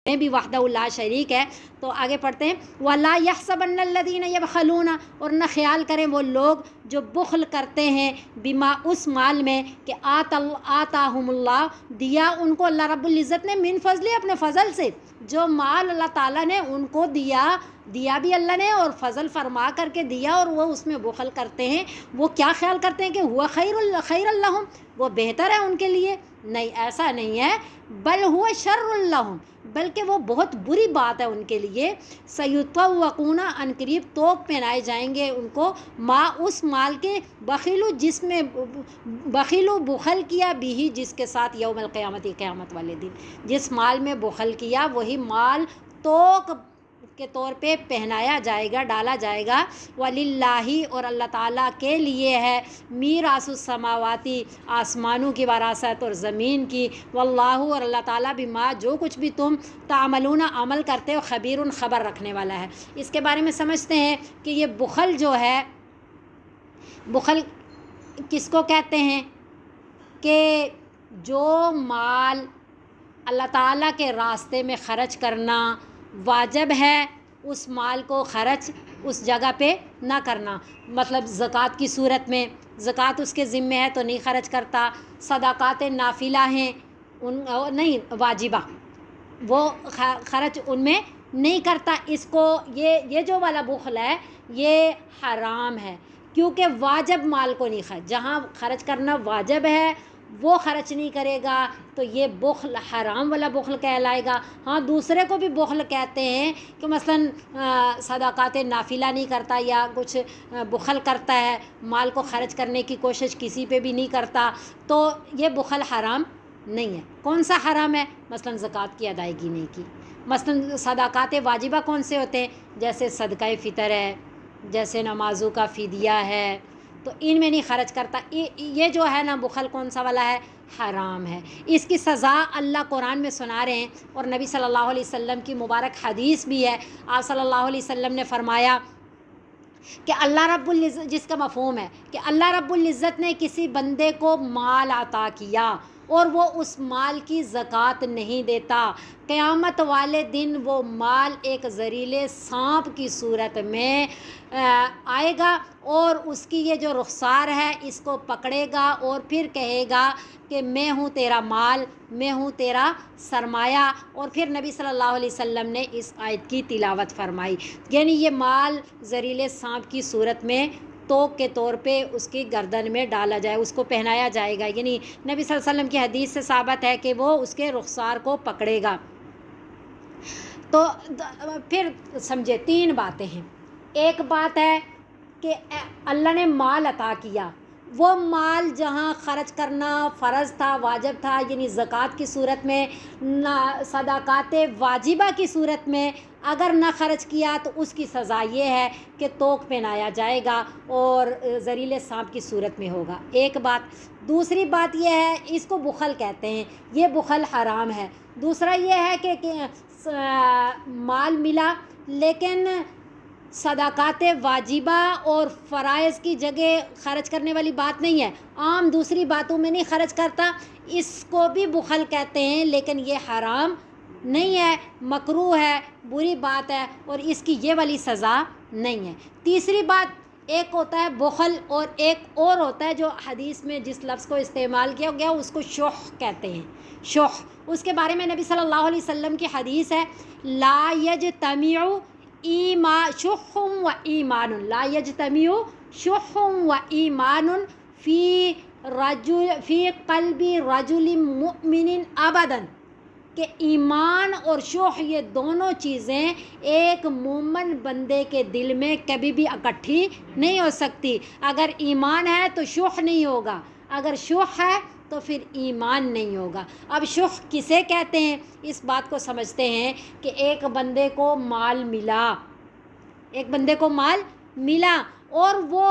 میں بھی وحدہ لا شریک ہے۔ تو آگے پڑھتے ہیں وَلَا يَحْسَبَنَّ الَّذِينَ يَبْخَلُونَ، اور نہ خیال کریں وہ لوگ جو بخل کرتے ہیں بما اس مال میں کہ آتاہم اللہ دیا ان کو اللہ رب العزت نے من فضل اپنے فضل سے، جو مال اللہ تعالیٰ نے ان کو دیا بھی اللہ نے اور فضل فرما کر کے دیا، اور وہ اس میں بخل کرتے ہیں۔ وہ کیا خیال کرتے ہیں کہ ہوا خیر اللہم، وہ بہتر ہے ان کے لیے؟ نہیں، ایسا نہیں ہے، بل ہوا شر اللہم، بلکہ وہ بہت بری بات ہے ان کے لیے۔ سیطوقون، ان قریب توق پہنائے جائیں گے ان کو، ما اس مال کے بخیلو جس میں بخیلو بخل کیا بھی جس کے ساتھ یوم القیامت، قیامت والے دن جس مال میں بخل کیا وہی مال توق کے طور پہ پہنایا جائے گا، ڈالا جائے گا۔ وَلِلَّهِ، اور اللہ تعالیٰ کے لیے ہے، میراث السماواتی، آسمانوں کی وراثت اور زمین کی، واللہ، اور اللہ تعالیٰ بما، جو کچھ بھی تم تعملون عمل کرتے ہو، خبیر، خبر رکھنے والا ہے۔ اس کے بارے میں سمجھتے ہیں کہ یہ بخل جو ہے، بخل کس کو کہتے ہیں؟ کہ جو مال اللہ تعالیٰ کے راستے میں خرچ کرنا واجب ہے، اس مال کو خرچ اس جگہ پہ نہ کرنا، مطلب زکوٰۃ کی صورت میں، زکوٰۃ اس کے ذمے ہے تو نہیں خرچ کرتا، صدقات نافلہ ہیں ان نہیں واجبہ، وہ خرچ ان میں نہیں کرتا۔ اس کو یہ جو والا بخل ہے یہ حرام ہے، کیونکہ واجب مال کو نہیں خرچ، جہاں خرچ کرنا واجب ہے وہ خرچ نہیں کرے گا تو یہ بخل حرام والا بخل کہلائے گا۔ ہاں، دوسرے کو بھی بخل کہتے ہیں کہ مثلا صدقات نافلہ نہیں کرتا یا کچھ بخل کرتا ہے، مال کو خرچ کرنے کی کوشش کسی پہ بھی نہیں کرتا، تو یہ بخل حرام نہیں ہے۔ کون سا حرام ہے؟ مثلا زکوٰۃ کی ادائیگی نہیں کی، مثلا صدقات واجبہ کون سے ہوتے ہیں؟ جیسے صدقہ فطر ہے، جیسے نمازوں کا فدیہ ہے، تو ان میں نہیں خرچ کرتا۔ یہ جو ہے نا بخل کون سا والا ہے؟ حرام ہے۔ اس کی سزا اللہ قرآن میں سنا رہے ہیں، اور نبی صلی اللہ علیہ وسلم کی مبارک حدیث بھی ہے۔ آپ صلی اللہ علیہ وسلم نے فرمایا کہ اللہ رب العزت، جس کا مفہوم ہے کہ اللہ رب العزت نے کسی بندے کو مال عطا کیا اور وہ اس مال کی زکوٰۃ نہیں دیتا، قیامت والے دن وہ مال ایک زہریلے سانپ کی صورت میں آئے گا، اور اس کی یہ جو رخسار ہے اس کو پکڑے گا اور پھر کہے گا کہ میں ہوں تیرا مال، میں ہوں تیرا سرمایہ۔ اور پھر نبی صلی اللہ علیہ وسلم نے اس آیت کی تلاوت فرمائی، یعنی یہ مال زہریلے سانپ کی صورت میں توق کے طور پہ اس کی گردن میں ڈالا جائے، اس کو پہنایا جائے گا، یعنی نبی صلی اللہ علیہ وسلم کی حدیث سے ثابت ہے کہ وہ اس کے رخسار کو پکڑے گا۔ تو پھر سمجھے تین باتیں ہیں۔ ایک بات ہے کہ اللہ نے مال عطا کیا، وہ مال جہاں خرچ کرنا فرض تھا، واجب تھا، یعنی زکوٰۃ کی صورت میں، صدقات واجبہ کی صورت میں اگر نہ خرچ کیا تو اس کی سزا یہ ہے کہ توق پہنایا جائے گا اور زہریلے سانپ کی صورت میں ہوگا۔ ایک بات۔ دوسری بات یہ ہے، اس کو بخل کہتے ہیں، یہ بخل حرام ہے۔ دوسرا یہ ہے کہ مال ملا لیکن صدقات واجبہ اور فرائض کی جگہ خرچ کرنے والی بات نہیں ہے، عام دوسری باتوں میں نہیں خرچ کرتا، اس کو بھی بخل کہتے ہیں، لیکن یہ حرام نہیں ہے، مکروہ ہے، بری بات ہے، اور اس کی یہ والی سزا نہیں ہے۔ تیسری بات، ایک ہوتا ہے بخل اور ایک اور ہوتا ہے جو حدیث میں جس لفظ کو استعمال کیا گیا اس کو شح کہتے ہیں، شح۔ اس کے بارے میں نبی صلی اللہ علیہ وسلم کی حدیث ہے، لا یجتمع شح و ایمان، لا یجتمع شح و ایمان فی قلب رجل مؤمن ابدا، کہ ایمان اور شح یہ دونوں چیزیں ایک مومن بندے کے دل میں کبھی بھی اکٹھی نہیں ہو سکتی۔ اگر ایمان ہے تو شح نہیں ہوگا، اگر شح ہے تو پھر ایمان نہیں ہوگا۔ اب شح کسے کہتے ہیں اس بات کو سمجھتے ہیں کہ ایک بندے کو مال ملا، ایک بندے کو مال ملا اور وہ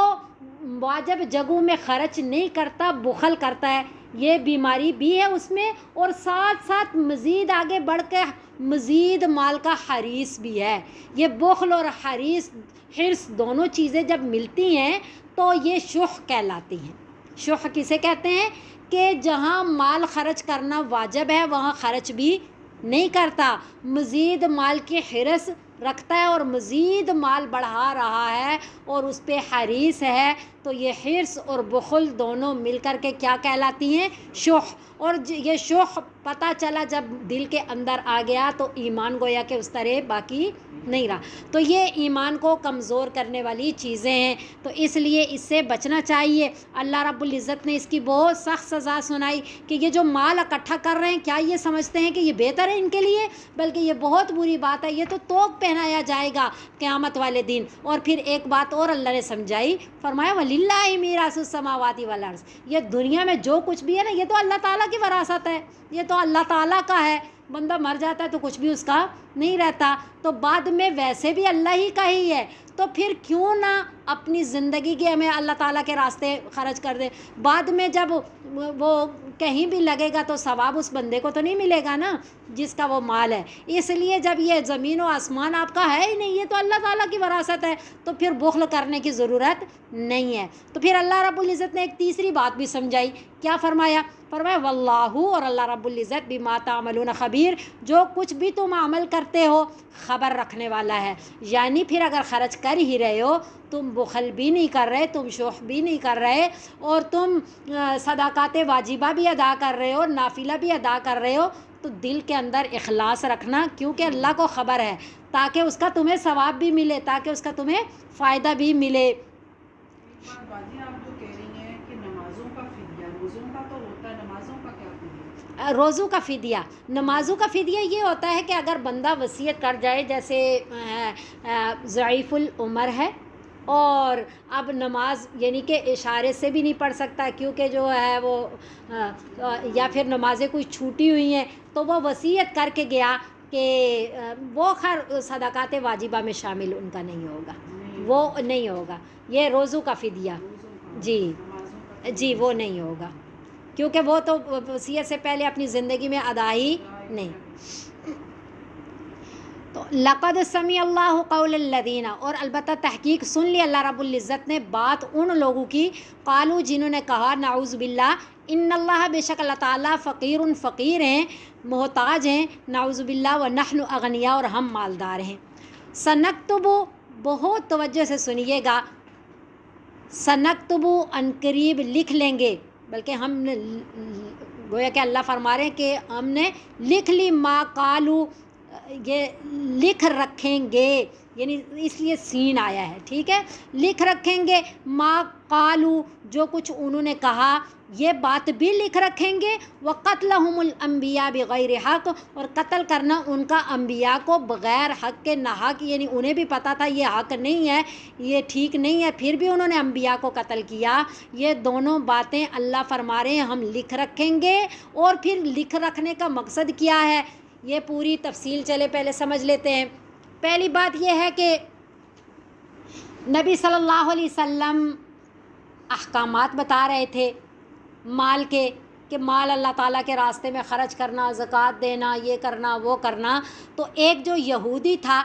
واجب جگہوں میں خرچ نہیں کرتا، بخل کرتا ہے، یہ بیماری بھی ہے اس میں، اور ساتھ ساتھ مزید آگے بڑھ کے مزید مال کا حریص بھی ہے۔ یہ بخل اور حرص دونوں چیزیں جب ملتی ہیں تو یہ شح کہلاتی ہیں۔ شح کسے کہتے ہیں؟ کہ جہاں مال خرچ کرنا واجب ہے وہاں خرچ بھی نہیں کرتا، مزید مال کی حرص رکھتا ہے اور مزید مال بڑھا رہا ہے اور اس پہ حریص ہے، تو یہ حرص اور بخل دونوں مل کر کے کیا کہلاتی ہیں؟ شح۔ اور یہ شح پتہ چلا جب دل کے اندر آ گیا تو ایمان گویا کہ اس طرح باقی نہیں رہا۔ تو یہ ایمان کو کمزور کرنے والی چیزیں ہیں، تو اس لیے اس سے بچنا چاہیے۔ اللہ رب العزت نے اس کی بہت سخت سزا سنائی کہ یہ جو مال اکٹھا کر رہے ہیں، کیا یہ سمجھتے ہیں کہ یہ بہتر ہے ان کے لیے؟ بلکہ یہ بہت بری بات ہے، یہ تو توق پہنایا جائے گا قیامت والے دن۔ اور پھر ایک بات اور اللہ نے سمجھائی، فرمایا وَلِلَّهِ مِيرَاثُ السَّمَاوَاتِ وَالْأَرْضِ، یہ دنیا میں جو کچھ بھی ہے نا، یہ تو اللہ تعالیٰ کی وراثت ہے، یہ تو اللہ تعالیٰ کا ہے۔ بندہ مر جاتا ہے تو کچھ بھی اس کا نہیں رہتا، تو بعد میں ویسے بھی اللہ ہی کا ہی ہے، تو پھر کیوں نہ اپنی زندگی کے ہمیں اللہ تعالیٰ کے راستے خرچ کر دیں۔ بعد میں جب وہ کہیں بھی لگے گا تو ثواب اس بندے کو تو نہیں ملے گا نا جس کا وہ مال ہے۔ اس لیے جب یہ زمین و آسمان آپ کا ہے ہی نہیں، یہ تو اللہ تعالیٰ کی وراثت ہے، تو پھر بخل کرنے کی ضرورت نہیں ہے۔ تو پھر اللہ رب العزت نے ایک تیسری بات بھی سمجھائی، کیا فرمایا؟ فرمایا واللہ، اور اللہ رب العزت بما تعملون خبیر، جو کچھ بھی تم عمل کرتے ہو خبر رکھنے والا ہے۔ یعنی پھر اگر خرچ کر ہی رہے ہو، تم بخل بھی نہیں کر رہے، تم شوخ بھی نہیں کر رہے، اور تم صدقات واجبہ بھی ادا کر رہے ہو، نافلہ بھی ادا کر رہے ہو، تو دل کے اندر اخلاص رکھنا، کیونکہ اللہ کو خبر ہے، تاکہ اس کا تمہیں ثواب بھی ملے، تاکہ اس کا تمہیں فائدہ بھی ملے۔ باجی آپ جو کہہ رہی ہیں کہ نمازوں کا فدیہ، روزوں کا تو ہوتا ہے، نمازوں کا کیا فدیہ؟ روزوں کا فدیہ، نمازوں کا فدیہ یہ ہوتا ہے کہ اگر بندہ وصیت کر جائے، جیسے ضعیف العمر ہے اور اب نماز یعنی کہ اشارے سے بھی نہیں پڑھ سکتا کیونکہ جو ہے وہ یا پھر نمازیں کوئی چھوٹی ہوئی ہیں، تو وہ وصیت کر کے گیا کہ وہ خیر صدقات واجبہ میں شامل ان کا نہیں ہوگا، وہ نہیں ہوگا، یہ روزوں کا فدیہ جی جی وہ نہیں ہوگا، کیونکہ وہ تو وصیت سے پہلے اپنی زندگی میں ادا ہی نہیں۔ تو لقد سمع اللہ قول الذین، اور البتہ تحقیق سن لی اللہ رب العزت نے بات ان لوگوں کی، قالو جنہوں نے کہا نعوذ باللہ، ان اللہ، بے شک اللہ تعالیٰ، فقیر فقیر ہیں، محتاج ہیں، نعوذ باللہ، ونحن اغنیاء، اور ہم مالدار ہیں۔ سنکتب، بہت توجہ سے سنیے گا، سنکتب ان قریب لکھ لیں گے، بلکہ ہم نے گویا کہ اللہ فرما رہے ہیں کہ ہم نے لکھ لی، ما قالو، یہ لکھ رکھیں گے، یعنی اس لیے سین آیا ہے، ٹھیک ہے، لکھ رکھیں گے، ما قالو، جو کچھ انہوں نے کہا یہ بات بھی لکھ رکھیں گے، وقتلہم الانبیاء بغیر حق، اور قتل کرنا ان کا انبیاء کو بغیر حق کے، ناحق، یعنی انہیں بھی پتہ تھا یہ حق نہیں ہے، یہ ٹھیک نہیں ہے، پھر بھی انہوں نے انبیاء کو قتل کیا۔ یہ دونوں باتیں اللہ فرما رہے ہیں ہم لکھ رکھیں گے، اور پھر لکھ رکھنے کا مقصد کیا ہے یہ پوری تفصیل چلے پہلے سمجھ لیتے ہیں۔ پہلی بات یہ ہے کہ نبی صلی اللہ علیہ وسلم احکامات بتا رہے تھے مال کے، کہ مال اللہ تعالیٰ کے راستے میں خرچ کرنا، زکوٰۃ دینا، یہ کرنا وہ کرنا۔ تو ایک جو یہودی تھا،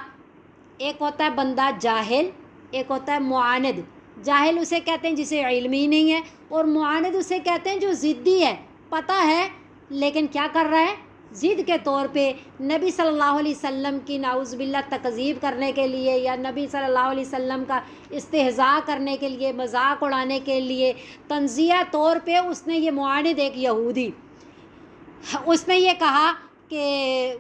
ایک ہوتا ہے بندہ جاہل، ایک ہوتا ہے معاند۔ جاہل اسے کہتے ہیں جسے علم ہی نہیں ہے، اور معاند اسے کہتے ہیں جو ضدی ہے، پتہ ہے لیکن کیا کر رہا ہے، ضد کے طور پہ نبی صلی اللہ علیہ وسلم کی نعوذ باللہ تکذیب کرنے کے لیے، یا نبی صلی اللہ علیہ وسلم کا استہزاء کرنے کے لیے، مذاق اڑانے کے لیے، تنزیہ طور پہ اس نے، یہ معاند ایک یہودی، اس نے یہ کہا کہ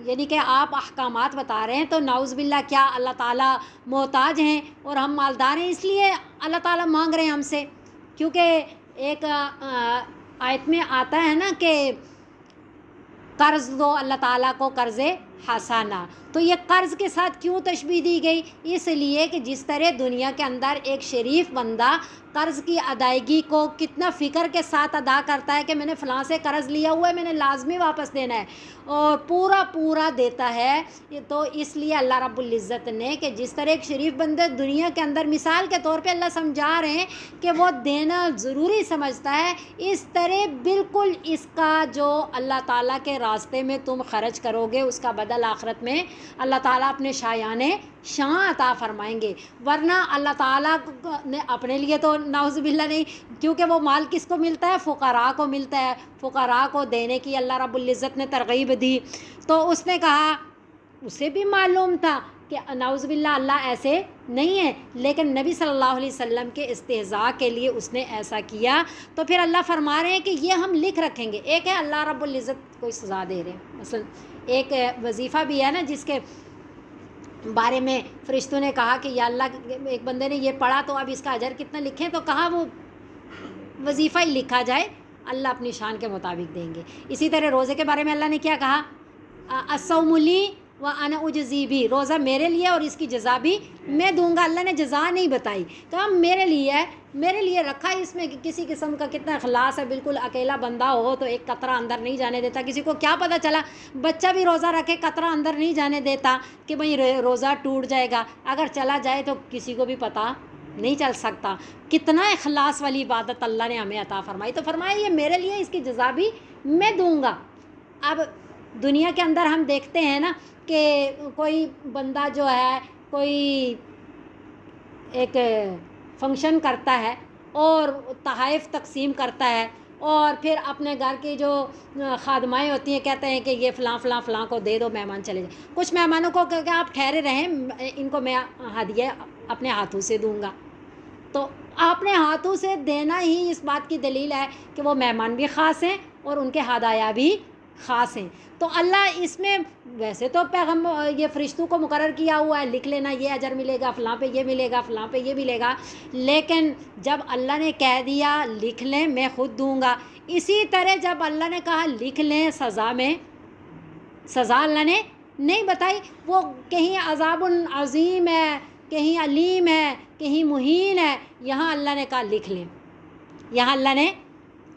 یعنی کہ آپ احکامات بتا رہے ہیں تو نعوذ باللہ کیا اللہ تعالیٰ محتاج ہیں اور ہم مالدار ہیں، اس لیے اللہ تعالیٰ مانگ رہے ہیں ہم سے؟ کیونکہ ایک آیت میں آتا ہے نا کہ قرض دو اللہ تعالیٰ کو، قرض حسانہ، تو یہ قرض کے ساتھ کیوں تشبیہ دی گئی؟ اس لیے کہ جس طرح دنیا کے اندر ایک شریف بندہ قرض کی ادائیگی کو کتنا فکر کے ساتھ ادا کرتا ہے کہ میں نے فلاں سے قرض لیا ہوا ہے، میں نے لازمی واپس دینا ہے، اور پورا دیتا ہے، تو اس لیے اللہ رب العزت نے کہ جس طرح ایک شریف بندہ دنیا کے اندر مثال کے طور پہ اللہ سمجھا رہے ہیں کہ وہ دینا ضروری سمجھتا ہے، اس طرح بالکل اس کا جو اللہ تعالیٰ کے راستے میں تم خرچ کرو گے اس کا بدلہ بعد آخرت میں اللہ تعالیٰ اپنے شایان شان عطا فرمائیں گے، ورنہ اللہ تعالیٰ نے اپنے لیے تو نعوذ باللہ نہیں، کیونکہ وہ مال کس کو ملتا ہے؟ فقراء کو ملتا ہے، فقراء کو دینے کی اللہ رب العزت نے ترغیب دی۔ تو اس نے کہا، اسے بھی معلوم تھا کہ نعوذ باللہ اللہ ایسے نہیں ہے، لیکن نبی صلی اللہ علیہ وسلم کے استہزاء کے لیے اس نے ایسا کیا۔ تو پھر اللہ فرما رہے ہیں کہ یہ ہم لکھ رکھیں گے۔ ایک ہے اللہ رب العزت کوئی سزا دے رہے ہیں، مثلا ایک وظیفہ بھی ہے نا جس کے بارے میں فرشتوں نے کہا کہ یا اللہ ایک بندے نے یہ پڑھا تو اب اس کا اجر کتنا لکھیں، تو کہا وہ وظیفہ ہی لکھا جائے، اللہ اپنی شان کے مطابق دیں گے۔ اسی طرح روزے کے بارے میں اللہ نے کیا کہا؟ الصوم لی وانا اجزی بھی، روزہ میرے لیے اور اس کی جزا بھی میں دوں گا۔ اللہ نے جزا نہیں بتائی، کہا میرے لیے ہے، میرے لیے رکھا ہے۔ اس میں کسی قسم کا کتنا اخلاص ہے، بالکل اکیلا بندہ ہو تو ایک قطرہ اندر نہیں جانے دیتا۔ کسی کو کیا پتہ چلا بچہ بھی روزہ رکھے قطرہ اندر نہیں جانے دیتا کہ بھئی روزہ ٹوٹ جائے گا، اگر چلا جائے تو کسی کو بھی پتہ نہیں چل سکتا۔ کتنا اخلاص والی عبادت اللہ نے ہمیں عطا فرمائی، تو فرمایا یہ میرے لیے، اس کی جزا بھی میں دوں گا۔ اب دنیا کے اندر ہم دیکھتے ہیں نا کہ کوئی بندہ جو ہے کوئی ایک فنکشن کرتا ہے اور تحائف تقسیم کرتا ہے، اور پھر اپنے گھر کی جو خادمائیں ہوتی ہیں کہتے ہیں کہ یہ فلاں فلاں فلاں کو دے دو، مہمان چلے جائیں۔ کچھ مہمانوں کو کہ آپ ٹھہرے رہیں، ان کو میں ہدیہ اپنے ہاتھوں سے دوں گا۔ تو اپنے ہاتھوں سے دینا ہی اس بات کی دلیل ہے کہ وہ مہمان بھی خاص ہیں اور ان کے ہدایہ بھی خاص ہیں۔ تو اللہ اس میں ویسے تو یہ فرشتوں کو مقرر کیا ہوا ہے، لکھ لینا یہ اجر ملے گا، فلاں پہ یہ ملے گا، فلاں پہ یہ ملے گا، لیکن جب اللہ نے کہہ دیا لکھ لیں میں خود دوں گا، اسی طرح جب اللہ نے کہا لکھ لیں سزا میں، سزا اللہ نے نہیں بتائی۔ وہ کہیں عذاب عظیم ہے، کہیں علیم ہے، کہیں مہین ہے، یہاں اللہ نے کہا لکھ لیں، یہاں اللہ نے،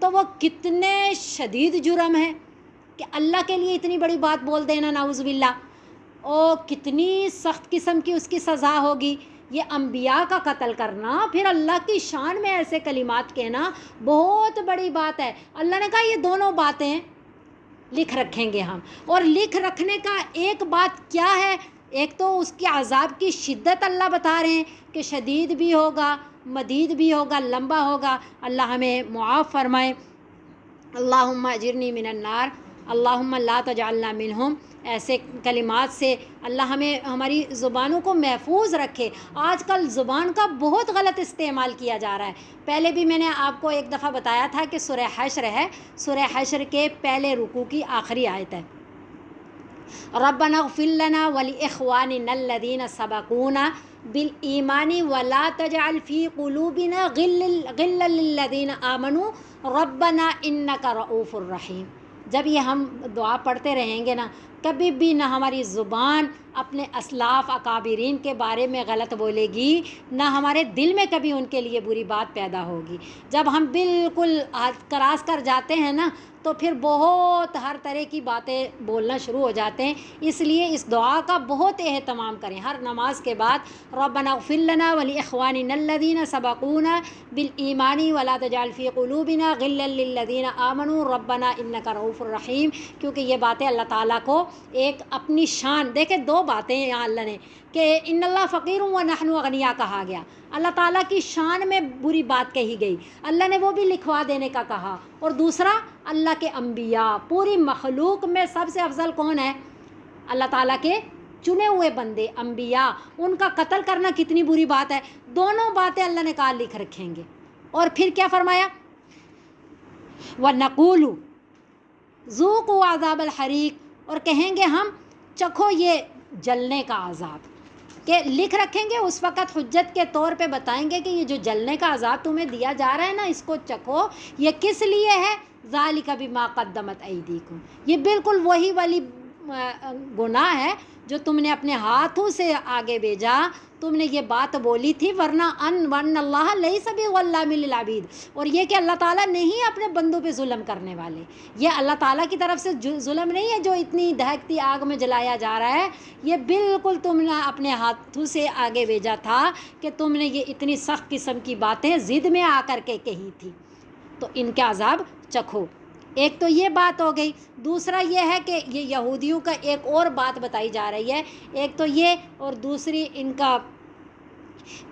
تو وہ کتنے شدید جرم ہے کہ اللہ کے لیے اتنی بڑی بات بول دینا، نعوذ باللہ، اور کتنی سخت قسم کی اس کی سزا ہوگی۔ یہ انبیاء کا قتل کرنا، پھر اللہ کی شان میں ایسے کلمات کہنا بہت بڑی بات ہے۔ اللہ نے کہا یہ دونوں باتیں لکھ رکھیں گے ہم، اور لکھ رکھنے کا ایک بات کیا ہے؟ ایک تو اس کے عذاب کی شدت اللہ بتا رہے ہیں کہ شدید بھی ہوگا، مدید بھی ہوگا، لمبا ہوگا۔ اللہ ہمیں معاف فرمائے۔ اللہم اجرنی من النار، اللہم لا تجعلنا منہم، ایسے کلمات سے اللہ ہمیں ہماری زبانوں کو محفوظ رکھے۔ آج کل زبان کا بہت غلط استعمال کیا جا رہا ہے۔ پہلے بھی میں نے آپ کو ایک دفعہ بتایا تھا کہ سورہ حشر ہے، سورہ حشر کے پہلے رکوع کی آخری آیت ہے، ربنا اغفر لنا ولاخواننا الذین سبقونا بالایمان ولا تجعل فی قلوبنا غلا للذین آمنوا ربنا انک رؤوف الرحیم۔ جب یہ ہم دعا پڑھتے رہیں گے نا، کبھی بھی نہ ہماری زبان اپنے اسلاف اکابرین کے بارے میں غلط بولے گی، نہ ہمارے دل میں کبھی ان کے لیے بری بات پیدا ہوگی۔ جب ہم بالکل کراس کر جاتے ہیں نا تو پھر بہت ہر طرح کی باتیں بولنا شروع ہو جاتے ہیں۔ اس لیے اس دعا کا بہت اہتمام کریں ہر نماز کے بعد، ربنا اغفر لنا ولاخواننا الذین سبقونا بالایمان ولا تجعل فی قلوبنا غلا للذین آمنوا ربنا انک رؤوف الرحیم، کیونکہ یہ باتیں اللہ تعالیٰ کو ایک اپنی شان، دیکھیں دو باتیں یہاں اللہ نے کہ ان اللہ فقیر ونحن اغنیاء کہا گیا، اللہ تعالیٰ کی شان میں بری بات کہی گئی، اللہ نے وہ بھی لکھوا دینے کا کہا۔ اور دوسرا اللہ کے انبیاء، پوری مخلوق میں سب سے افضل کون ہے؟ اللہ تعالیٰ کے چنے ہوئے بندے انبیاء، ان کا قتل کرنا کتنی بری بات ہے۔ دونوں باتیں اللہ نے کہا لکھ رکھیں گے۔ اور پھر کیا فرمایا؟ وَنَقُولُ ذُوقُوا عَذَابَ الْحَرِيقِ، اور کہیں گے ہم چکھو یہ جلنے کا عذاب، کہ لکھ رکھیں گے اس وقت حجت کے طور پہ بتائیں گے کہ یہ جو جلنے کا عذاب تمہیں دیا جا رہا ہے نا، اس کو چکھو، یہ کس لیے ہے؟ ذالک بما قدمت ایدیکم، یہ بالکل وہی والی گناہ ہے جو تم نے اپنے ہاتھوں سے آگے بھیجا، تم نے یہ بات بولی تھی، ورنہ وَأَنَّ اللَّهَ لَيْسَ بِظَلَّامٍ لِّلْعَبِيدِ، اور یہ کہ اللہ تعالیٰ نہیں اپنے بندوں پہ ظلم کرنے والے، یہ اللہ تعالیٰ کی طرف سے ظلم نہیں ہے جو اتنی دہکتی آگ میں جلایا جا رہا ہے، یہ بالکل تم نے اپنے ہاتھوں سے آگے بھیجا تھا کہ تم نے یہ اتنی سخت قسم کی باتیں ضد میں آ کر کے کہی تھی، تو ان کا عذاب چکھو۔ ایک تو یہ بات ہو گئی. دوسرا یہ ہے کہ یہ یہودیوں کا ایک اور بات بتائی جا رہی ہے. ایک تو یہ، اور دوسری ان کا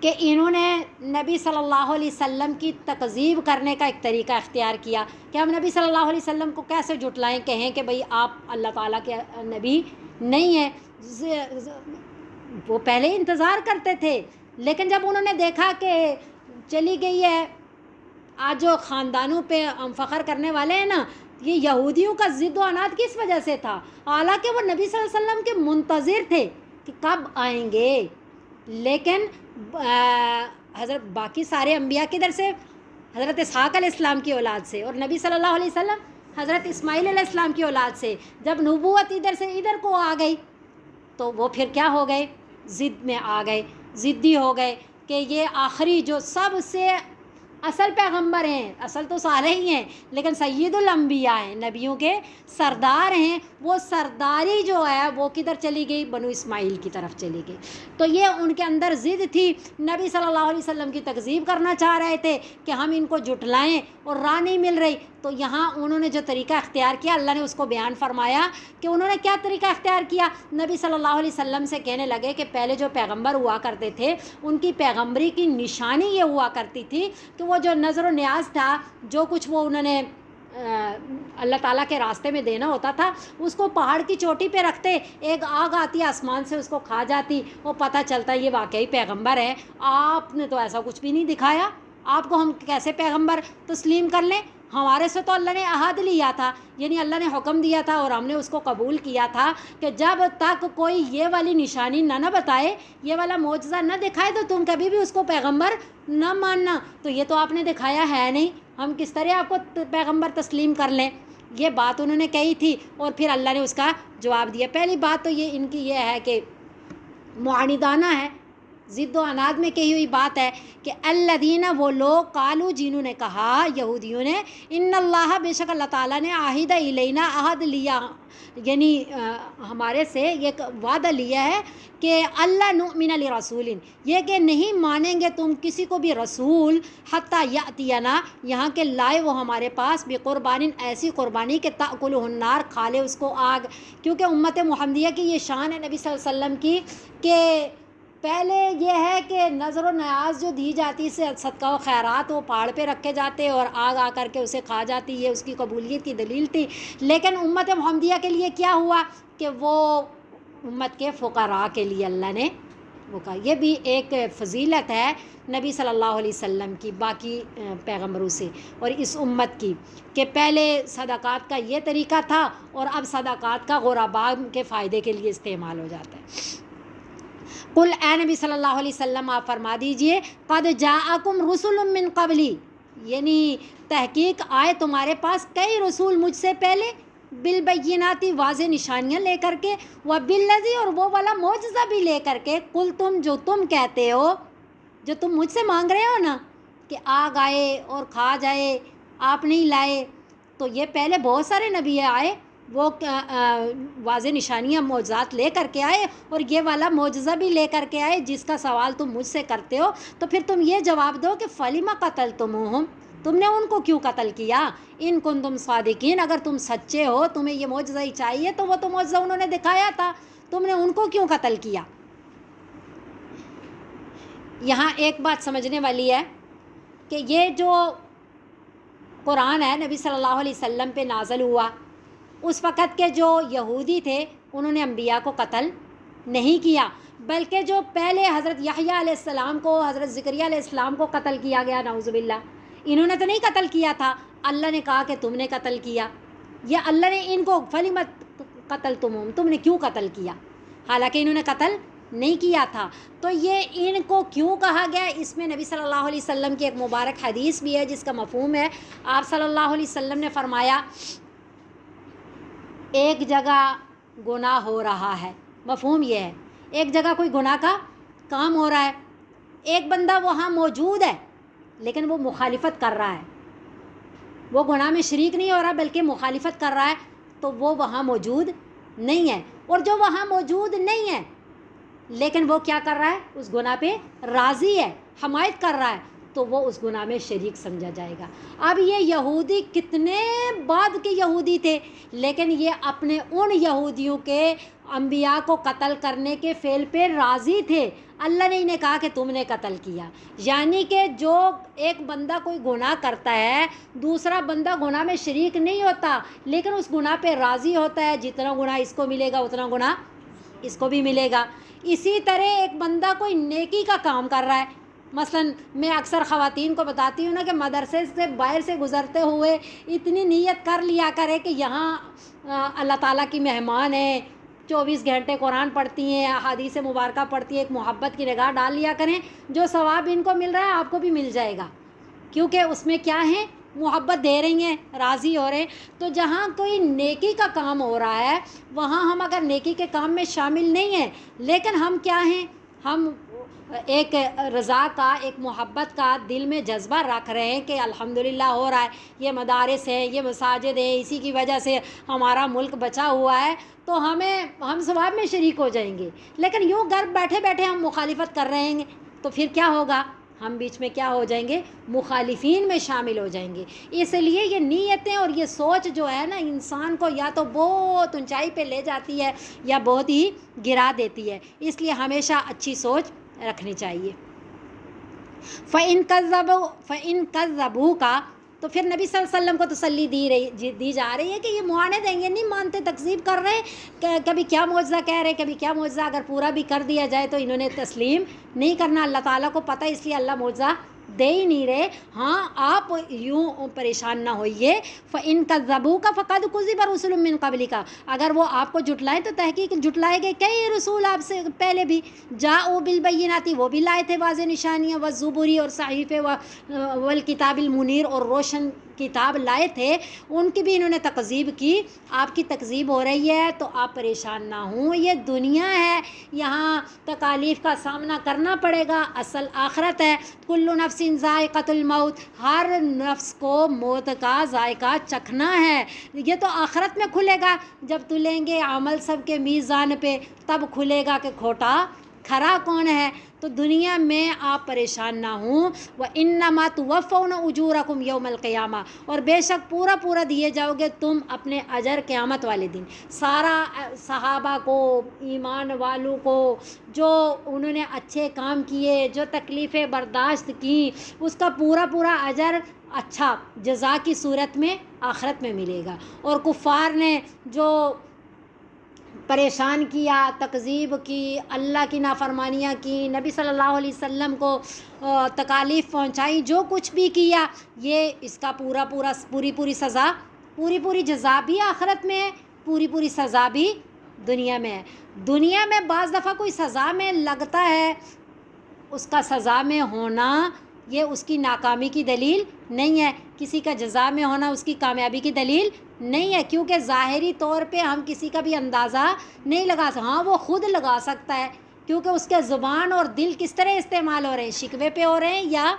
کہ انہوں نے نبی صلی اللہ علیہ وسلم کی تکذیب کرنے کا ایک طریقہ اختیار کیا کہ ہم نبی صلی اللہ علیہ وسلم کو کیسے جھٹلائیں، کہیں کہ بھئی آپ اللہ تعالیٰ کے نبی نہیں ہیں. وہ پہلے انتظار کرتے تھے، لیکن جب انہوں نے دیکھا کہ چلی گئی ہے، آج جو خاندانوں پہ ہم فخر کرنے والے ہیں نا، یہ یہودیوں کا ضد و عناد کس وجہ سے تھا؟ حالانکہ وہ نبی صلی اللہ علیہ وسلم کے منتظر تھے کہ کب آئیں گے. لیکن حضرت باقی سارے انبیاء کدھر سے؟ حضرت اسحاق علیہ السلام کی اولاد سے، اور نبی صلی اللہ علیہ وسلم حضرت اسماعیل علیہ السلام کی اولاد سے. جب نبوت ادھر سے ادھر کو آ گئی تو وہ پھر کیا ہو گئے؟ ضد میں آ گئے، ضدی ہو گئے کہ یہ آخری جو سب سے اصل پیغمبر ہیں، اصل تو سارے ہی ہیں لیکن سید الانبیاء ہیں، نبیوں کے سردار ہیں، وہ سرداری جو ہے وہ کدھر چلی گئی؟ بنو اسماعیل کی طرف چلی گئی. تو یہ ان کے اندر ضد تھی، نبی صلی اللہ علیہ وسلم کی تکذیب کرنا چاہ رہے تھے کہ ہم ان کو جھٹلائیں، اور راہ نہیں مل رہی. تو یہاں انہوں نے جو طریقہ اختیار کیا، اللہ نے اس کو بیان فرمایا کہ انہوں نے کیا طریقہ اختیار کیا. نبی صلی اللہ علیہ وسلم سے کہنے لگے کہ پہلے جو پیغمبر ہوا کرتے تھے ان کی پیغمبری کی نشانی یہ ہوا کرتی تھی کہ وہ جو نظر و نیاز تھا، جو کچھ وہ انہوں نے اللہ تعالیٰ کے راستے میں دینا ہوتا تھا، اس کو پہاڑ کی چوٹی پہ رکھتے، ایک آگ آتی آسمان سے اس کو کھا جاتی، وہ پتہ چلتا یہ واقعی پیغمبر ہے. آپ نے تو ایسا کچھ بھی نہیں دکھایا، آپ کو ہم کیسے پیغمبر تسلیم کر لیں؟ ہمارے سے تو اللہ نے عہد لیا تھا، یعنی اللہ نے حکم دیا تھا اور ہم نے اس کو قبول کیا تھا کہ جب تک کوئی یہ والی نشانی نہ بتائے، یہ والا معجزہ نہ دکھائے تو تم کبھی بھی اس کو پیغمبر نہ ماننا. تو یہ تو آپ نے دکھایا ہے نہیں، ہم کس طرح آپ کو پیغمبر تسلیم کر لیں؟ یہ بات انہوں نے کہی تھی، اور پھر اللہ نے اس کا جواب دیا. پہلی بات تو یہ ان کی یہ ہے کہ معاندانہ ہے، ضد و عناد میں کہی ہوئی بات ہے کہ الذین، وہ لوگ، قالو، جنہوں نے کہا، یہودیوں نے، ان اللہ، بے شک اللہ تعالیٰ نے، عہد الینا، عہد لیا، یعنی ہمارے سے ایک وعدہ لیا ہے کہ اللہ نؤمن لرسول، یہ کہ نہیں مانیں گے تم کسی کو بھی رسول، حتی یأتینا، یہاں کے لائے وہ ہمارے پاس، بقربان، ایسی قربانی کہ تأکلہ النار، کھا لے اس کو آگ. کیونکہ امت محمدیہ کی یہ شان ہے نبی صلی اللہ علیہ وسلم کی کہ پہلے یہ ہے کہ نظر و نیاز جو دی جاتی سے صدقہ و خیرات وہ پہاڑ پہ رکھے جاتے اور آگ آ کر کے اسے کھا جاتی، یہ اس کی قبولیت کی دلیل تھی. لیکن امت محمدیہ کے لیے کیا ہوا کہ وہ امت کے فقراء کے لیے اللہ نے وہ کہا. یہ بھی ایک فضیلت ہے نبی صلی اللہ علیہ وسلم کی باقی پیغمبروں سے اور اس امت کی، کہ پہلے صدقات کا یہ طریقہ تھا اور اب صدقات کا غرباء کے فائدے کے لیے استعمال ہو جاتا ہے. قل، اے نبی صلی اللہ علیہ وسلم آپ فرما دیجئے، قد جاءکم رسل من قبلی، یعنی تحقیق آئے تمہارے پاس کئی رسول مجھ سے پہلے، بالبینات، واضح نشانیاں لے کر کے، وبالذی، اور وہ والا معجزہ بھی لے کر کے، قل، تم جو تم کہتے ہو، جو تم مجھ سے مانگ رہے ہو نا کہ آگ آئے اور کھا جائے، آپ نہیں لائے. تو یہ پہلے بہت سارے نبی آئے، وہ واضح نشانیاں معجزات لے کر کے آئے، اور یہ والا معجزہ بھی لے کر کے آئے جس کا سوال تم مجھ سے کرتے ہو. تو پھر تم یہ جواب دو کہ فَلِمَ قَتَلْتُمُوهُمْ، تم نے ان کو کیوں قتل کیا؟ ان کنتم صادقین، اگر تم سچے ہو، تمہیں یہ معجزہ ہی چاہیے تو وہ تو معجزہ انہوں نے دکھایا تھا، تم نے ان کو کیوں قتل کیا؟ یہاں ایک بات سمجھنے والی ہے کہ یہ جو قرآن ہے نبی صلی اللہ علیہ وسلم پہ نازل ہوا، اس وقت کے جو یہودی تھے انہوں نے انبیاء کو قتل نہیں کیا، بلکہ جو پہلے حضرت یحییٰ علیہ السلام کو، حضرت زکریا علیہ السلام کو قتل کیا گیا، نعوذ باللہ، انہوں نے تو نہیں قتل کیا تھا، اللہ نے کہا کہ تم نے قتل کیا. یہ اللہ نے ان کو فَلِمَ قَتَلْتُمُوهُمْ، تم نے کیوں قتل کیا، حالانکہ انہوں نے قتل نہیں کیا تھا. تو یہ ان کو کیوں کہا گیا، اس میں نبی صلی اللہ علیہ وسلم کی ایک مبارک حدیث بھی ہے جس کا مفہوم ہے. آپ صلی اللہ علیہ وسلم نے فرمایا، ایک جگہ گناہ ہو رہا ہے، مفہوم یہ ہے ایک جگہ کوئی گناہ کا کام ہو رہا ہے، ایک بندہ وہاں موجود ہے لیکن وہ مخالفت کر رہا ہے، وہ گناہ میں شریک نہیں ہو رہا بلکہ مخالفت کر رہا ہے، تو وہ وہاں موجود نہیں ہے. اور جو وہاں موجود نہیں ہے لیکن وہ کیا کر رہا ہے، اس گناہ پہ راضی ہے، حمایت کر رہا ہے، تو وہ اس گناہ میں شریک سمجھا جائے گا۔ اب یہ یہودی کتنے بعد کے یہودی تھے، لیکن یہ اپنے ان یہودیوں کے انبیاء کو قتل کرنے کے فعل پہ راضی تھے۔ اللہ نے انہیں کہا کہ تم نے قتل کیا، یعنی کہ جو ایک بندہ کوئی گناہ کرتا ہے، دوسرا بندہ گناہ میں شریک نہیں ہوتا، لیکن اس گناہ پہ راضی ہوتا ہے، جتنا گناہ اس کو ملے گا اتنا گناہ اس کو بھی ملے گا۔ اسی طرح ایک بندہ کوئی نیکی کا کام کر رہا ہے، مثلا میں اکثر خواتین کو بتاتی ہوں نا کہ مدرسے سے باہر سے گزرتے ہوئے اتنی نیت کر لیا کرے کہ یہاں اللہ تعالیٰ کی مہمان ہے، 24 گھنٹے قرآن پڑھتی ہیں، احادیث مبارکہ پڑھتی ہیں، ایک محبت کی نگاہ ڈال لیا کریں، جو ثواب ان کو مل رہا ہے آپ کو بھی مل جائے گا، کیونکہ اس میں کیا ہے، محبت دے رہی ہیں، راضی ہو رہے ہیں۔ تو جہاں کوئی نیکی کا کام ہو رہا ہے وہاں ہم اگر نیکی کے کام میں شامل نہیں ہیں، لیکن ہم کیا ہیں، ہم ایک رضا کا، ایک محبت کا دل میں جذبہ رکھ رہے ہیں کہ الحمدللہ ہو رہا ہے، یہ مدارس ہیں، یہ مساجد ہیں، اسی کی وجہ سے ہمارا ملک بچا ہوا ہے، تو ہم ثواب میں شریک ہو جائیں گے۔ لیکن یوں گھر بیٹھے بیٹھے ہم مخالفت کر رہے ہیں تو پھر کیا ہوگا، ہم بیچ میں کیا ہو جائیں گے، مخالفین میں شامل ہو جائیں گے۔ اس لیے یہ نیتیں اور یہ سوچ جو ہے نا، انسان کو یا تو بہت اونچائی پہ لے جاتی ہے یا بہت ہی گرا دیتی ہے، اس لیے ہمیشہ اچھی سوچ رکھنی چاہیے۔ فَإِن كَذَّبُوكَ کا تو پھر نبی صلی اللہ علیہ وسلم کو تسلی دی جا رہی ہے کہ یہ معانے دیں گے، نہیں مانتے، تکذیب کر رہے ہیں، کبھی کیا معجزہ کہہ رہے، کبھی کیا معجزہ، اگر پورا بھی کر دیا جائے تو انہوں نے تسلیم نہیں کرنا، اللہ تعالیٰ کو پتہ، اس لیے اللہ معجزہ دے ہی نہیں رہے۔ ہاں آپ یوں پریشان نہ ہوئیے، فَإِن كَذَّبُوكَ فَقَدْ كُذِّبَ رُسُلٌ مِّن قَبْلِكَ، اگر وہ آپ کو جھٹلائیں تو تحقیق جھٹلائے گئے کئی رسول آپ سے پہلے بھی، جاءوا بالبینات، وہ بھی لائے تھے واضح نشانیاں، والزبر اور صحیفے، والکتاب المنیر اور روشن کتاب لائے تھے، ان کی بھی انہوں نے تکذیب کی۔ آپ کی تکذیب ہو رہی ہے تو آپ پریشان نہ ہوں، یہ دنیا ہے، یہاں تکالیف کا سامنا کرنا پڑے گا، اصل آخرت ہے۔ کل نفس ذائقۃ الموت، ہر نفس کو موت کا ذائقہ چکھنا ہے، یہ تو آخرت میں کھلے گا، جب تلیں گے عمل سب کے میزان پہ، تب کھلے گا کہ کھوٹا کھرا کون ہے۔ تو دنیا میں آپ پریشان نہ ہوں، وَإِنَّمَا تُوَفَّوْنَ أُجُورَكُمْ يَوْمَ الْقِيَامَةِ، اور بے شک پورا پورا دیے جاؤ گے تم اپنے اجر قیامت والے دن۔ سارا صحابہ کو، ایمان والوں کو، جو انہوں نے اچھے کام کیے، جو تکلیفیں برداشت کی، اس کا پورا پورا اجر اچھا جزا کی صورت میں آخرت میں ملے گا۔ اور کفار نے جو پریشان کیا، تکذیب کی، اللہ کی نافرمانیاں کی، نبی صلی اللہ علیہ وسلم کو تکالیف پہنچائی، جو کچھ بھی کیا، یہ اس کا پوری سزا، پوری جزا بھی آخرت میں ہے، پوری سزا بھی دنیا میں ہے۔ دنیا میں بعض دفعہ کوئی سزا میں لگتا ہے، اس کا سزا میں ہونا یہ اس کی ناکامی کی دلیل نہیں ہے، کسی کا جزا میں ہونا اس کی کامیابی کی دلیل نہیں ہے، کیونکہ ظاہری طور پہ ہم کسی کا بھی اندازہ نہیں لگا سکتے۔ ہاں وہ خود لگا سکتا ہے، کیونکہ اس کے زبان اور دل کس طرح استعمال ہو رہے ہیں، شکوے پہ ہو رہے ہیں یا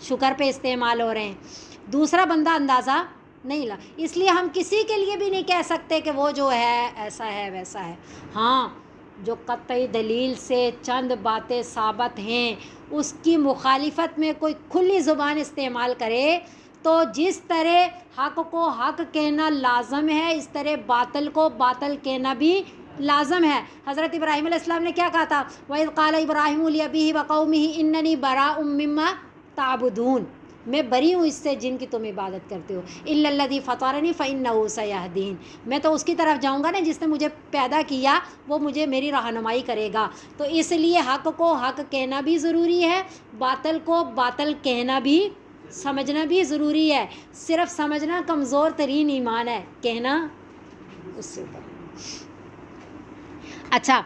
شکر پہ استعمال ہو رہے ہیں، دوسرا بندہ اندازہ نہیں لا، اس لیے ہم کسی کے لیے بھی نہیں کہہ سکتے کہ وہ جو ہے ایسا ہے ویسا ہے۔ ہاں جو قطعی دلیل سے چند باتیں ثابت ہیں، اس کی مخالفت میں کوئی کھلی زبان استعمال کرے تو جس طرح حق کو حق کہنا لازم ہے، اس طرح باطل کو باطل کہنا بھی لازم ہے۔ حضرت ابراہیم علیہ السلام نے کیا کہا تھا، وَإِذْ قَالَ إِبْرَاهِيمُ لِأَبِيهِ وَقَوْمِهِ إِنَّنِي بَرَاءٌ مِّمَّا تَعْبُدُونَ، میں بری ہوں اس سے جن کی تم عبادت کرتے ہو، إِلَّا الَّذِي فَطَرَنِي فَإِنَّهُ سَيَهْدِينِ، میں تو اس کی طرف جاؤں گا نا جس نے مجھے پیدا کیا، وہ مجھے میری رہنمائی کرے گا۔ تو اس لیے حق کو حق کہنا بھی ضروری ہے، باطل کو باطل کہنا بھی، سمجھنا بھی ضروری ہے۔ صرف سمجھنا کمزور ترین ایمان ہے، کہنا اس سے اوپر۔ اچھا،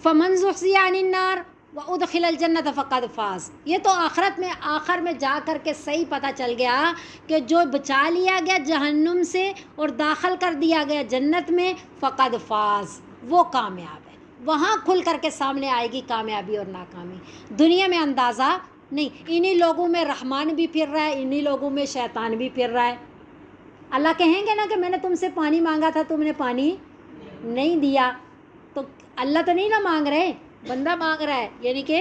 فَمَنْ زُحْزِحَ عَنِ النَّارِ وَأُدْخِلَ الْجَنَّةَ فَقَدْ فَازَ، یہ تو آخرت میں آخر میں جا کر کے صحیح پتہ چل گیا کہ جو بچا لیا گیا جہنم سے اور داخل کر دیا گیا جنت میں، فقد فاز، وہ کامیاب ہے، وہاں کھل کر کے سامنے آئے گی کامیابی اور ناکامی۔ دنیا میں اندازہ نہیں، انہی لوگوں میں رحمان بھی پھر رہا ہے، انہی لوگوں میں شیطان بھی پھر رہا ہے۔ اللہ کہیں گے نا کہ میں نے تم سے پانی مانگا تھا، تم نے پانی نہیں دیا، تو اللہ تو نہیں نا مانگ رہے، بندہ مانگ رہا ہے، یعنی کہ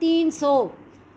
300।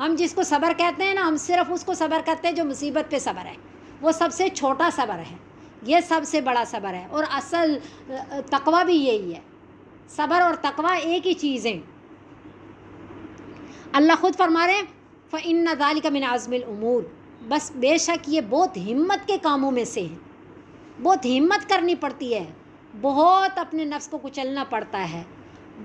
ہم جس کو صبر کہتے ہیں نا، ہم صرف اس کو صبر کرتے ہیں جو مصیبت پہ صبر ہے، وہ سب سے چھوٹا صبر ہے، یہ سب سے بڑا صبر ہے، اور اصل تقویٰ بھی یہی ہے، صبر اور تقویٰ ایک ہی چیز ہیں۔ اللہ خود فرما رہے ہیں فَإِنَّ ذَلِكَ مِنْ عَزْمِ الْأُمُورِ، بس بے شک یہ بہت ہمت کے کاموں میں سے ہے، بہت ہمت کرنی پڑتی ہے، بہت اپنے نفس کو کچلنا پڑتا ہے،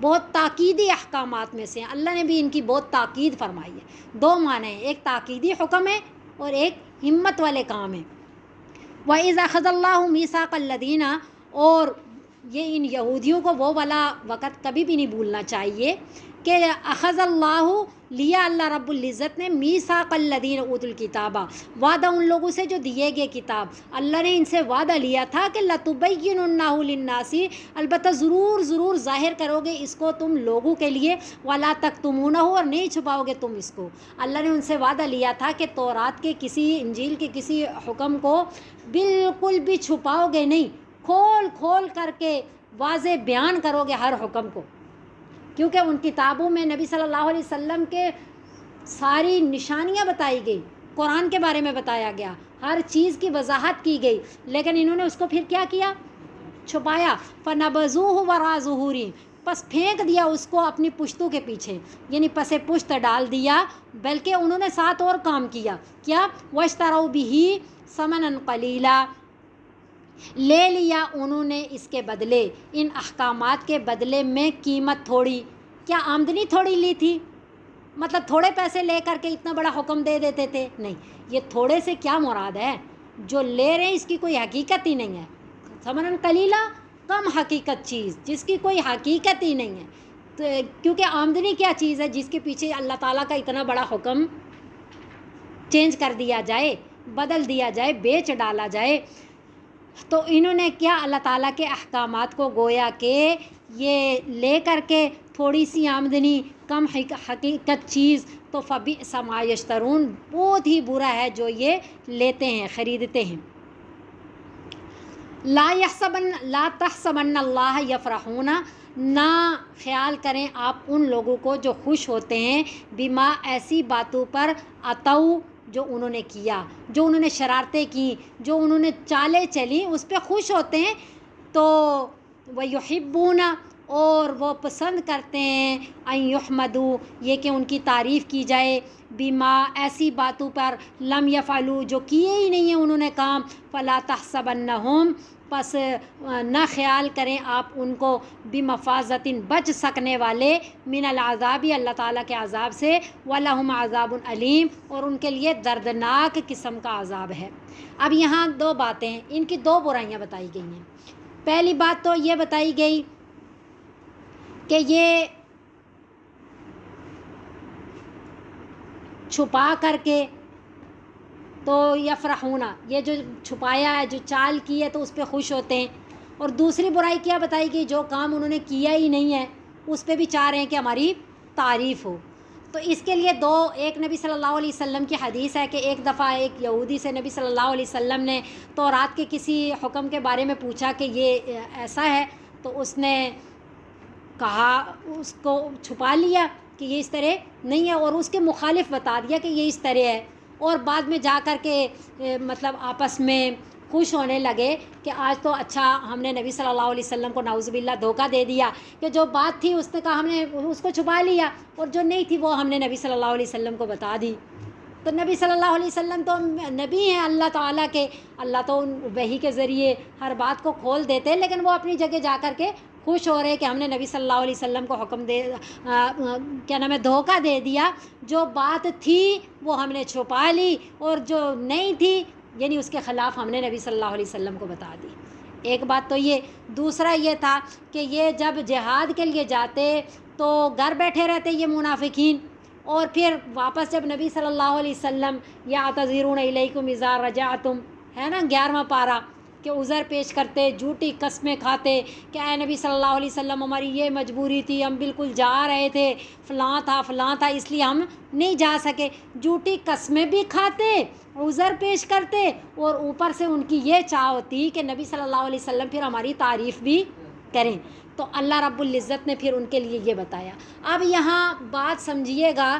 بہت تاکیدی احکامات میں سے ہیں۔ اللہ نے بھی ان کی بہت تاکید فرمائی ہے، دو معنی ہیں، ایک تاکیدی حکم ہے اور ایک ہمت والے کام ہیں۔ وَإِذَا أَخَذَ اللَّهُ مِيثَاقَ الَّذِينَ، اور یہ ان یہودیوں کو وہ والا وقت کبھی بھی نہیں بھولنا چاہیے کہ اخذ اللہ، لیا اللہ رب العزت نے، میثاق الذین اوتوا الکتاب، وعدہ ان لوگوں سے جو دیے گئے کتاب، اللہ نے ان سے وعدہ لیا تھا کہ لتبیننہ للناس، البتہ ضرور ظاہر کرو گے اس کو تم لوگوں کے لیے، ولا تکتمونہ، اور نہیں چھپاؤ گے تم اس کو۔ اللہ نے ان سے وعدہ لیا تھا کہ تورات کے کسی، انجیل کے کسی حکم کو بالکل بھی چھپاؤ گے نہیں، کھول کر کے واضح بیان کرو گے ہر حکم کو، کیونکہ ان کتابوں میں نبی صلی اللہ علیہ وسلم کے ساری نشانیاں بتائی گئی، قرآن کے بارے میں بتایا گیا، ہر چیز کی وضاحت کی گئی، لیکن انہوں نے اس کو پھر کیا کیا؟ چھپایا۔ فَنَبَذُوهُ وَرَاءَ ظُهُورِهِمْ، پس پھینک دیا اس کو اپنی پشتوں کے پیچھے، یعنی پس پشت ڈال دیا، بلکہ انہوں نے ساتھ اور کام کیا، کیا؟ وَاشْتَرَوْا بِهِ ثَمَنًا قَلِيلًا، لے لیا انہوں نے اس کے بدلے، ان احکامات کے بدلے میں قیمت تھوڑی، کیا آمدنی تھوڑی لی تھی؟ مطلب تھوڑے پیسے لے کر کے اتنا بڑا حکم دے دیتے تھے؟ نہیں، یہ تھوڑے سے کیا مراد ہے؟ جو لے رہے ہیں اس کی کوئی حقیقت ہی نہیں ہے، ثمنً قلیلا، کم حقیقت چیز جس کی کوئی حقیقت ہی نہیں ہے، تو کیونکہ آمدنی کیا چیز ہے جس کے پیچھے اللہ تعالیٰ کا اتنا بڑا حکم چینج کر دیا جائے، بدل دیا جائے، بیچ ڈالا جائے۔ تو انہوں نے کیا، اللہ تعالیٰ کے احکامات کو گویا کہ یہ لے کر کے تھوڑی سی آمدنی، کم حقیقت چیز، تو فبئس ما یشترون، بہت ہی برا ہے جو یہ لیتے ہیں، خریدتے ہیں۔ لا تحسبن اللہ یفرحون، نہ خیال کریں آپ ان لوگوں کو جو خوش ہوتے ہیں، بما، ایسی باتوں پر، اتو، جو انہوں نے کیا، جو انہوں نے شرارتیں کی، جو انہوں نے چالیں چلیں، اس پہ خوش ہوتے ہیں، تو وَيُحِبُّونَ، اور وہ پسند کرتے ہیں، ان یحمدوا، یہ کہ ان کی تعریف کی جائے، بما، ایسی باتوں پر، لم یفعلوا، جو کیے ہی نہیں ہیں انہوں نے کام، فلا تحسبنہم، پس نہ خیال کریں آپ ان کو، بمفازۃ، بچ سکنے والے، من العذاب، اللہ تعالیٰ کے عذاب سے، وَلَهُمْ عَذَابٌ علیم، اور ان کے لیے دردناک قسم کا عذاب ہے۔ اب یہاں دو باتیں، ان کی دو برائیاں بتائی گئی ہیں۔ پہلی بات تو یہ بتائی گئی کہ یہ چھپا کر کے، تو یفرحون، یہ جو چھپایا ہے، جو چال کی ہے، تو اس پہ خوش ہوتے ہیں۔ اور دوسری برائی کیا بتائی گئی؟ جو کام انہوں نے کیا ہی نہیں ہے اس پہ بھی چاہ رہے ہیں کہ ہماری تعریف ہو۔ تو اس کے لیے دو، ایک نبی صلی اللہ علیہ وسلم کی حدیث ہے کہ ایک دفعہ ایک یہودی سے نبی صلی اللہ علیہ وسلم نے تورات کے کسی حکم کے بارے میں پوچھا کہ یہ ایسا ہے، تو اس نے کہا، اس کو چھپا لیا کہ یہ اس طرح نہیں ہے، اور اس کے مخالف بتا دیا کہ یہ اس طرح ہے، اور بعد میں جا کر کے مطلب آپس میں خوش ہونے لگے کہ آج تو اچھا ہم نے نبی صلی اللہ علیہ وسلم کو نعوذ باللہ دھوکہ دے دیا، کہ جو بات تھی اس نے کہا ہم نے اس کو چھپا لیا، اور جو نہیں تھی وہ ہم نے نبی صلی اللہ علیہ وسلم کو بتا دی۔ تو نبی صلی اللہ علیہ وسلم تو نبی ہیں اللہ تعالیٰ کے، اللہ تو وحی کے ذریعے ہر بات کو کھول دیتے ہیں، لیکن وہ اپنی جگہ جا کر کے خوش ہو رہے کہ ہم نے نبی صلی اللہ علیہ وسلم کو حکم دے کیا نام ہے، دھوکہ دے دیا، جو بات تھی وہ ہم نے چھپا لی، اور جو نہیں تھی یعنی اس کے خلاف ہم نے نبی صلی اللہ علیہ وسلم کو بتا دی۔ ایک بات تو یہ، دوسرا یہ تھا کہ یہ جب جہاد کے لیے جاتے تو گھر بیٹھے رہتے یہ منافقین، اور پھر واپس جب نبی صلی اللہ علیہ وسلم، یعتذرون الیکم اذا رجعتم، ہے نا 11واں پارہ، کہ عذر پیش کرتے، جھوٹی قسمیں کھاتے کہ اے نبی صلی اللہ علیہ وسلم ہماری یہ مجبوری تھی، ہم بالکل جا رہے تھے، فلاں تھا اس لیے ہم نہیں جا سکے، جھوٹی قسمیں بھی کھاتے، عذر پیش کرتے، اور اوپر سے ان کی یہ چاہ ہوتی کہ نبی صلی اللہ علیہ وسلم پھر ہماری تعریف بھی کریں۔ تو اللہ رب العزت نے پھر ان کے لیے یہ بتایا۔ اب یہاں بات سمجھیے گا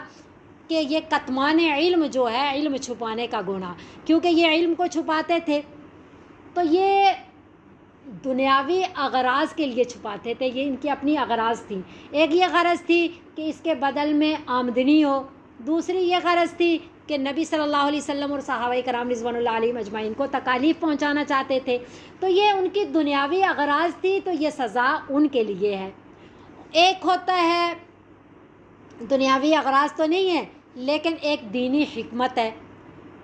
کہ یہ کتمان علم جو ہے، علم چھپانے کا گناہ، کیونکہ یہ علم کو چھپاتے تھے تو یہ دنیاوی اغراض کے لیے چھپاتے تھے، یہ ان کی اپنی اغراض تھی۔ ایک یہ غرض تھی کہ اس کے بدل میں آمدنی ہو، دوسری یہ غرض تھی کہ نبی صلی اللہ علیہ وسلم اور صحابہ کرام رضوان اللہ علیہم اجمعین کو تکالیف پہنچانا چاہتے تھے، تو یہ ان کی دنیاوی اغراض تھی، تو یہ سزا ان کے لیے ہے۔ ایک ہوتا ہے دنیاوی اغراض تو نہیں ہے، لیکن ایک دینی حکمت ہے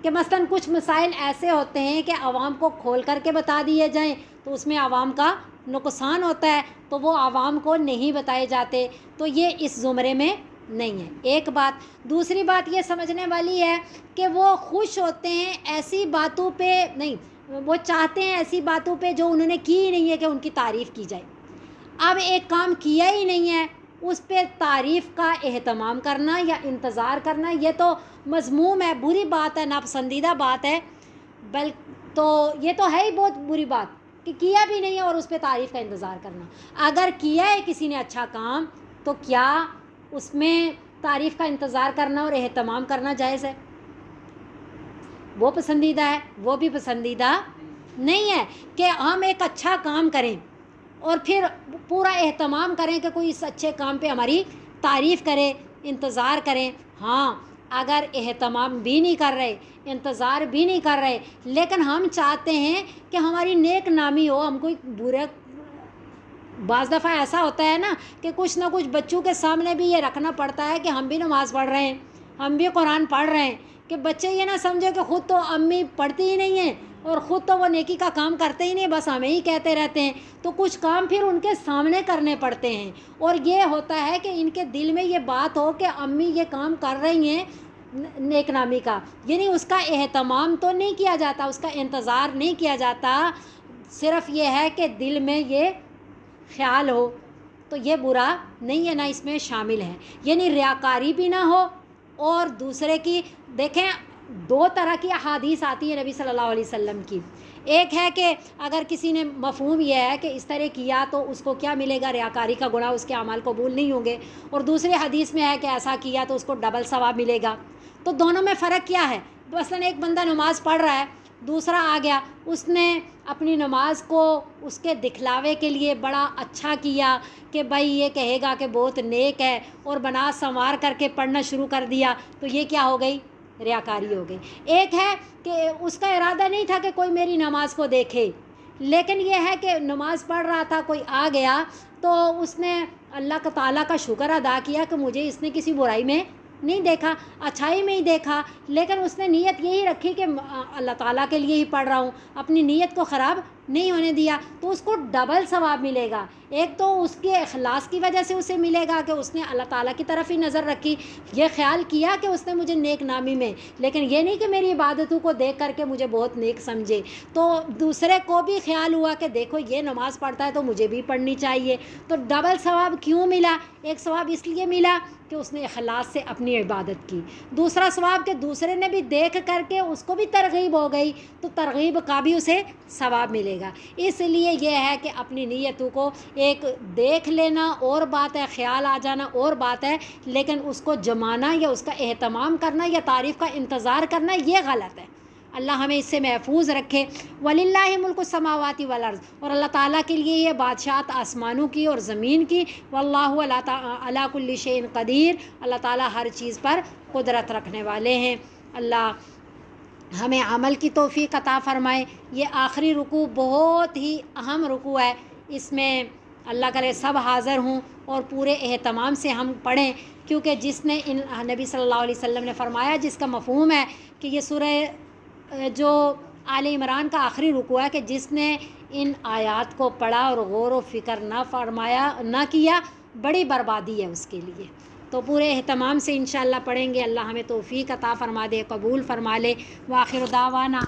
کہ مثلاً کچھ مسائل ایسے ہوتے ہیں کہ عوام کو کھول کر کے بتا دیے جائیں تو اس میں عوام کا نقصان ہوتا ہے، تو وہ عوام کو نہیں بتائے جاتے، تو یہ اس زمرے میں نہیں ہے، ایک بات۔ دوسری بات یہ سمجھنے والی ہے کہ وہ خوش ہوتے ہیں ایسی باتوں پہ نہیں، وہ چاہتے ہیں ایسی باتوں پہ جو انہوں نے کی ہی نہیں ہے کہ ان کی تعریف کی جائے۔ اب ایک کام کیا ہی نہیں ہے، اس پہ تعریف کا اہتمام کرنا یا انتظار کرنا، یہ تو مذموم ہے، بری بات ہے، ناپسندیدہ بات ہے، تو یہ تو ہے ہی بہت بری بات کہ کیا بھی نہیں ہے اور اس پہ تعریف کا انتظار کرنا۔ اگر کیا ہے کسی نے اچھا کام تو کیا اس میں تعریف کا انتظار کرنا اور اہتمام کرنا جائز ہے؟ وہ پسندیدہ ہے، وہ بھی پسندیدہ نہیں ہے کہ ہم ایک اچھا کام کریں اور پھر پورا اہتمام کریں کہ کوئی اس اچھے کام پہ ہماری تعریف کرے، انتظار کریں۔ ہاں، اگر اہتمام بھی نہیں کر رہے، انتظار بھی نہیں کر رہے، لیکن ہم چاہتے ہیں کہ ہماری نیک نامی ہو، ہم کوئی برے، بعض دفعہ ایسا ہوتا ہے نا کہ کچھ نہ کچھ بچوں کے سامنے بھی یہ رکھنا پڑتا ہے کہ ہم بھی نماز پڑھ رہے ہیں، ہم بھی قرآن پڑھ رہے ہیں، کہ بچے یہ نہ سمجھے کہ خود تو امی پڑھتی ہی نہیں ہیں اور خود تو وہ نیکی کا کام کرتے ہی نہیں، بس ہمیں ہی کہتے رہتے ہیں، تو کچھ کام پھر ان کے سامنے کرنے پڑتے ہیں، اور یہ ہوتا ہے کہ ان کے دل میں یہ بات ہو کہ امی یہ کام کر رہی ہیں نیک نامی کا، یعنی اس کا اہتمام تو نہیں کیا جاتا، اس کا انتظار نہیں کیا جاتا، صرف یہ ہے کہ دل میں یہ خیال ہو، تو یہ برا نہیں ہے، نہ اس میں شامل ہے، یعنی ریاکاری بھی نہ ہو، اور دوسرے کی دیکھیں دو طرح کی احادیث آتی ہے نبی صلی اللہ علیہ وسلم کی، ایک ہے کہ اگر کسی نے مفہوم یہ ہے کہ اس طرح کیا تو اس کو کیا ملے گا، ریاکاری کا گناہ، اس کے اعمال قبول نہیں ہوں گے، اور دوسری حدیث میں ہے کہ ایسا کیا تو اس کو ڈبل ثواب ملے گا۔ تو دونوں میں فرق کیا ہے؟ مثلاً ایک بندہ نماز پڑھ رہا ہے، دوسرا آ گیا، اس نے اپنی نماز کو اس کے دکھلاوے کے لیے بڑا اچھا کیا کہ بھائی یہ کہے گا کہ بہت نیک ہے، اور بنا سنوار کر کے پڑھنا شروع کر دیا، تو یہ کیا ہو گئی؟ ریاکاری ہو گئی۔ ایک ہے کہ اس کا ارادہ نہیں تھا کہ کوئی میری نماز کو دیکھے، لیکن یہ ہے کہ نماز پڑھ رہا تھا، کوئی آ گیا تو اس نے اللہ تعالیٰ کا شکر ادا کیا کہ مجھے اس نے کسی برائی میں نہیں دیکھا، اچھائی میں ہی دیکھا، لیکن اس نے نیت یہی رکھی کہ اللہ تعالیٰ کے لیے ہی پڑھ رہا ہوں، اپنی نیت کو خراب نہیں ہونے دیا، تو اس کو ڈبل ثواب ملے گا۔ ایک تو اس کے اخلاص کی وجہ سے اسے ملے گا کہ اس نے اللہ تعالیٰ کی طرف ہی نظر رکھی، یہ خیال کیا کہ اس نے مجھے نیک نامی میں، لیکن یہ نہیں کہ میری عبادتوں کو دیکھ کر کے مجھے بہت نیک سمجھے، تو دوسرے کو بھی خیال ہوا کہ دیکھو یہ نماز پڑھتا ہے تو مجھے بھی پڑھنی چاہیے، تو ڈبل ثواب کیوں ملا؟ ایک ثواب اس لیے ملا کہ اس نے اخلاص سے اپنی عبادت کی، دوسرا ثواب کہ دوسرے نے بھی دیکھ کر کے اس کو بھی ترغیب ہو گئی، تو ترغیب کا بھی اسے ثواب ملے گا۔ اس لیے یہ ہے کہ اپنی نیتوں کو ایک دیکھ لینا اور بات ہے، خیال آ جانا اور بات ہے، لیکن اس کو جمانا یا اس کا اہتمام کرنا یا تعریف کا انتظار کرنا یہ غلط ہے۔ اللہ ہمیں اس سے محفوظ رکھے۔ وَلِلَّهِ مُلْكُ السَّمَاوَاتِ وَالْأَرْضِ، اور اللہ تعالیٰ کے لیے یہ بادشاہت آسمانوں کی اور زمین کی، وَاللَّهُ عَلَىٰ كُلِّ شَيْءٍ قدیر، اللہ تعالیٰ ہر چیز پر قدرت رکھنے والے ہیں۔ اللہ ہمیں عمل کی توفیق عطا فرمائے۔ یہ آخری رکوع بہت ہی اہم رکوع ہے، اس میں اللہ کرے سب حاضر ہوں اور پورے اہتمام سے ہم پڑھیں، کیونکہ جس نے نبی صلی اللہ علیہ وسلم نے فرمایا، جس کا مفہوم ہے کہ یہ سورہ جو آل عمران کا آخری رکوع ہے، کہ جس نے ان آیات کو پڑھا اور غور و فکر نہ کیا، بڑی بربادی ہے اس کے لیے۔ تو پورے اہتمام سے انشاءاللہ پڑھیں گے۔ اللہ ہمیں توفیق عطا فرما دے، قبول فرما لے۔ وآخر دعوانا